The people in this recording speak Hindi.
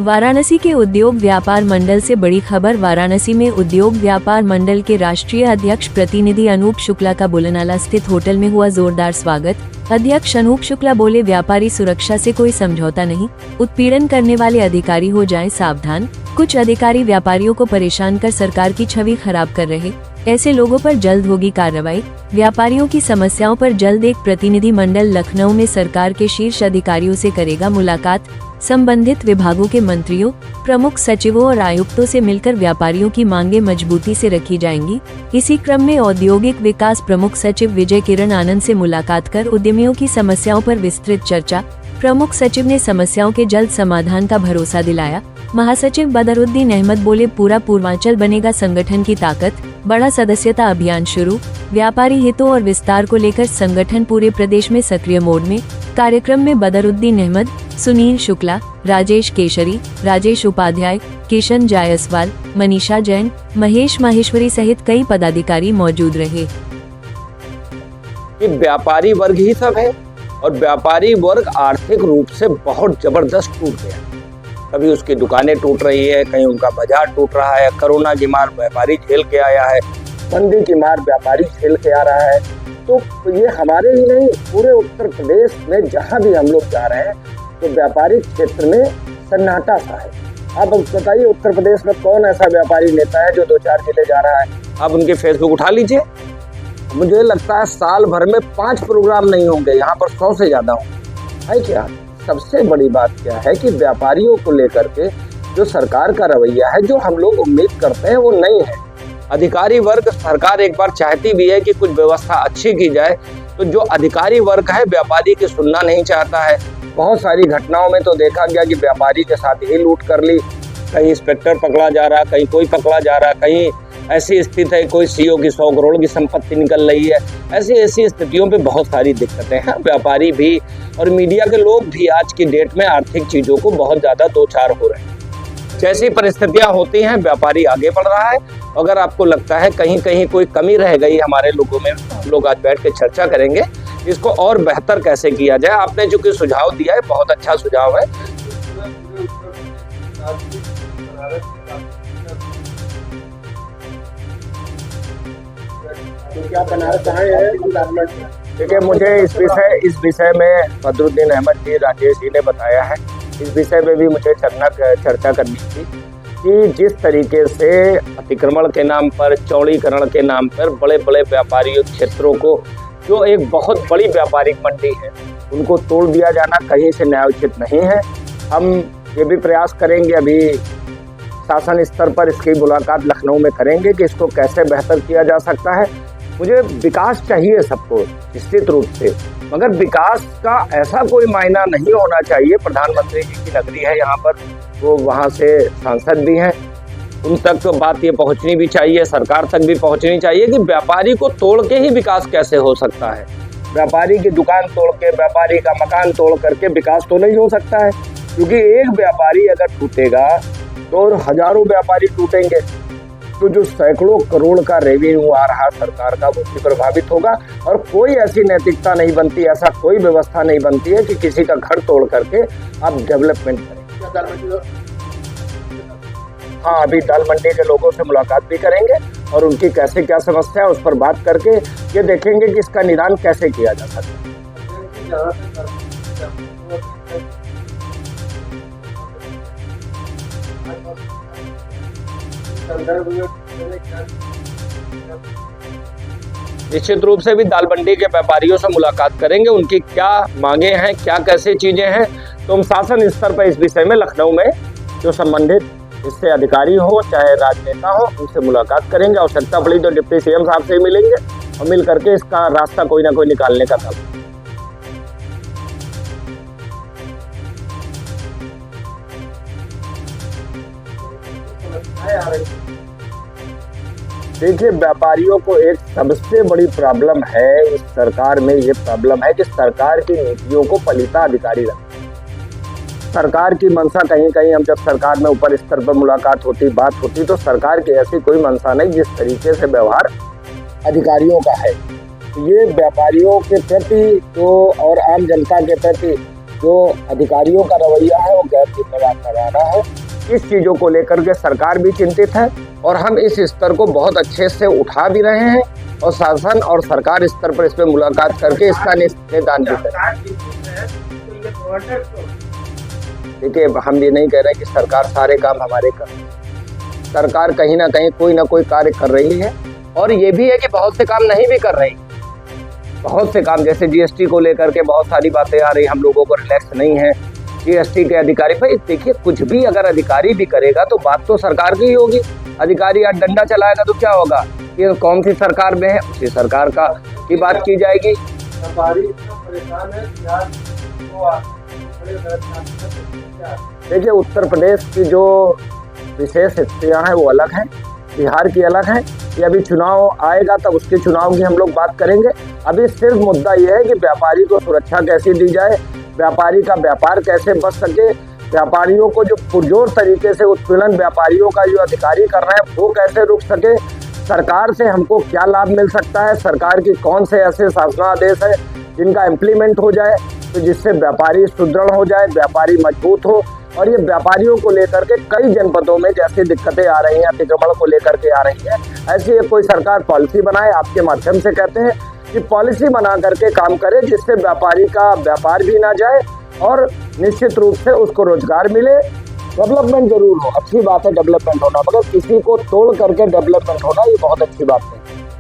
वाराणसी के उद्योग व्यापार मंडल से बड़ी खबर। वाराणसी में उद्योग व्यापार मंडल के राष्ट्रीय अध्यक्ष प्रतिनिधि अनूप शुक्ला का बुलनाला स्थित होटल में हुआ जोरदार स्वागत। अध्यक्ष अनूप शुक्ला बोले, व्यापारी सुरक्षा से कोई समझौता नहीं, उत्पीड़न करने वाले अधिकारी हो जाएं सावधान। कुछ अधिकारी व्यापारियों को परेशान कर सरकार की छवि खराब कर रहे, ऐसे लोगों पर जल्द होगी कार्रवाई। व्यापारियों की समस्याओं पर जल्द एक प्रतिनिधि मंडल लखनऊ में सरकार के शीर्ष अधिकारियों से करेगा मुलाकात। संबंधित विभागों के मंत्रियों, प्रमुख सचिवों और आयुक्तों से मिलकर व्यापारियों की मांगें मजबूती से रखी जाएंगी। इसी क्रम में औद्योगिक विकास प्रमुख सचिव विजय किरण आनंद से मुलाकात कर उद्यमियों की समस्याओं पर विस्तृत चर्चा। प्रमुख सचिव ने समस्याओं के जल्द समाधान का भरोसा दिलाया। महासचिव बदरुद्दीन अहमद बोले, पूरा पूर्वांचल बनेगा संगठन की ताकत, बड़ा सदस्यता अभियान शुरू। व्यापारी हितों और विस्तार को लेकर संगठन पूरे प्रदेश में सक्रिय मोड में। कार्यक्रम में बदरुद्दीन अहमद, सुनील शुक्ला, राजेश केशरी, राजेश उपाध्याय, किशन जायसवाल, मनीषा जैन, महेश माहेश्वरी सहित कई पदाधिकारी मौजूद रहे। व्यापारी वर्ग ही सब है और व्यापारी वर्ग आर्थिक रूप से बहुत जबरदस्त टूट गया। कभी उसकी दुकानें टूट रही है, कहीं उनका बाजार टूट रहा है। कोरोना की मार व्यापारी झेल के आया है, मंदी की मार व्यापारी झेल के आ रहा है। तो ये हमारे ही नहीं, पूरे उत्तर प्रदेश में जहाँ भी हम लोग जा रहे हैं तो व्यापारिक क्षेत्र में सन्नाटा सा है। अब बताइए, उत्तर प्रदेश में कौन ऐसा व्यापारी नेता है जो 2-4 जिले जा रहा है? आप उनके फेसबुक उठा लीजिए, मुझे लगता है साल भर में 5 प्रोग्राम नहीं होंगे, यहाँ पर 100 से ज्यादा होंगे। है क्या? सबसे बड़ी बात क्या है कि व्यापारियों को लेकर के जो सरकार का रवैया है, जो हम लोग उम्मीद करते हैं, वो नहीं है। अधिकारी वर्ग, सरकार एक बार चाहती भी है कि कुछ व्यवस्था अच्छी की जाए, तो जो अधिकारी वर्ग है व्यापारी की सुनना नहीं चाहता है। बहुत सारी घटनाओं में तो देखा गया कि व्यापारी के साथ ही लूट कर ली, कहीं इंस्पेक्टर पकड़ा जा रहा, कहीं कोई पकड़ा जा रहा, कहीं ऐसी स्थिति है कोई सीईओ की 100 करोड़ की संपत्ति निकल रही है। ऐसी स्थितियों पे बहुत सारी दिक्कतें हैं। व्यापारी भी और मीडिया के लोग भी आज की डेट में आर्थिक चीजों को बहुत ज्यादा दो-चार हो रहे हैं। जैसी परिस्थितियां होती हैं व्यापारी आगे बढ़ रहा है। अगर आपको लगता है कहीं कहीं कोई कमी रह गई हमारे लोगों में, हम लोग आज बैठ के चर्चा करेंगे इसको और बेहतर कैसे किया जाए। आपने जो कि सुझाव दिया है बहुत अच्छा सुझाव है। तो क्या बनारस आए हैं? देखिए, मुझे इस विषय में बदरुद्दीन अहमद जी, राजेश जी ने बताया है। इस विषय में भी मुझे चर्चा करनी थी कि जिस तरीके से अतिक्रमण के नाम पर, चौड़ीकरण के नाम पर बड़े बड़े व्यापारियों क्षेत्रों को, जो एक बहुत बड़ी व्यापारिक मंडी है, उनको तोड़ दिया जाना कहीं से न्यायोचित नहीं है। हम ये भी प्रयास करेंगे, अभी शासन स्तर पर इसकी मुलाकात लखनऊ में करेंगे कि इसको कैसे बेहतर किया जा सकता है। मुझे विकास चाहिए सबको निश्चित रूप से, मगर विकास का ऐसा कोई मायना नहीं होना चाहिए। प्रधानमंत्री जी की नगरी है यहाँ पर, वो वहाँ से सांसद भी हैं, उन तक तो बात ये पहुँचनी भी चाहिए, सरकार तक भी पहुँचनी चाहिए कि व्यापारी को तोड़ के ही विकास कैसे हो सकता है। व्यापारी की दुकान तोड़ के, व्यापारी का मकान तोड़ करके विकास तो नहीं हो सकता है, क्योंकि एक व्यापारी अगर टूटेगा तो हजारों व्यापारी टूटेंगे, तो जो सैकड़ों करोड़ का रेवेन्यू आ रहा सरकार का, वो भी प्रभावित होगा। और कोई ऐसी नैतिकता नहीं बनती, ऐसा कोई व्यवस्था नहीं बनती है कि किसी का घर तोड़ करके आप डेवलपमेंट करें। हाँ, अभी दाल मंडी के लोगों से मुलाकात भी करेंगे और उनकी कैसे क्या समस्या है उस पर बात करके ये देखेंगे कि इसका निदान कैसे किया जा सकता है। निश्चित रूप से भी दाल मंडी के व्यापारियों से मुलाकात करेंगे, उनकी क्या मांगे हैं, क्या कैसे चीजें हैं। तो हम शासन स्तर पर इस विषय में लखनऊ में जो संबंधित इससे अधिकारी हो चाहे राजनेता हो, उनसे मुलाकात करेंगे। आवश्यकता पड़ी तो डिप्टी सीएम साहब से मिलेंगे और मिल करके इसका रास्ता कोई ना कोई निकालने का काम। देखिए, व्यापारियों को एक सबसे बड़ी प्रॉब्लम है इस सरकार में, ये प्रॉब्लम है कि सरकार की नीतियों को पलिता अधिकारी रखते। सरकार की मंशा कहीं कहीं, हम जब सरकार में ऊपर स्तर पर मुलाकात होती, बात होती, तो सरकार की ऐसी कोई मंशा नहीं जिस तरीके से व्यवहार अधिकारियों का है। ये व्यापारियों के प्रति तो और आम जनता के प्रति जो अधिकारियों का रवैया है वो गैर जिम्मेदार नजर आ रहा है। इस चीजों को लेकर के सरकार भी चिंतित है और हम इस स्तर को बहुत अच्छे से उठा भी रहे हैं और शासन और सरकार स्तर पर इस पे मुलाकात करके इसका निदान भी करें। देखिए, हम ये नहीं कह रहे कि सरकार सारे काम हमारे कर, सरकार कहीं ना कहीं कोई ना कोई कार्य कर रही है और ये भी है कि बहुत से काम नहीं भी कर रही। बहुत से काम जैसे जीएसटी को लेकर के बहुत सारी बातें आ रही, हम लोगों को रिलैक्स नहीं है। जीएसटी के अधिकारी, भाई देखिए, कुछ भी अगर अधिकारी भी करेगा तो बात तो सरकार की ही होगी। अधिकारी आज डंडा चलाएगा तो क्या होगा, ये कौन सी सरकार में है, उसी सरकार का की बात की जाएगी। देखिए, उत्तर प्रदेश की जो विशेष स्थितियाँ हैं वो अलग हैं, बिहार की अलग है। ये अभी चुनाव आएगा तब उसके चुनाव की हम लोग बात करेंगे। अभी सिर्फ मुद्दा ये है कि व्यापारी को सुरक्षा कैसे दी जाए, व्यापारी का व्यापार कैसे बच सके, व्यापारियों को जो पुरजोर तरीके से उत्पीड़न व्यापारियों का जो अधिकारी कर रहे हैं वो कैसे रुक सके, सरकार से हमको क्या लाभ मिल सकता है, सरकार की कौन से ऐसे शासनादेश है जिनका इम्प्लीमेंट हो जाए तो जिससे व्यापारी सुदृढ़ हो जाए, व्यापारी मजबूत हो। और ये व्यापारियों को लेकर के कई जनपदों में जैसी दिक्कतें आ रही हैं, अतिक्रमण को लेकर के आ रही हैं, ऐसी एक कोई सरकार पॉलिसी बनाए। आपके माध्यम से कहते हैं कि पॉलिसी बना करके काम करे जिससे व्यापारी का व्यापार भी ना जाए और निश्चित रूप से उसको रोजगार मिले। डेवलपमेंट जरूर हो, अच्छी बात है डेवलपमेंट होना, मगर किसी को तोड़ करके डेवलपमेंट होना ये बहुत अच्छी बात है।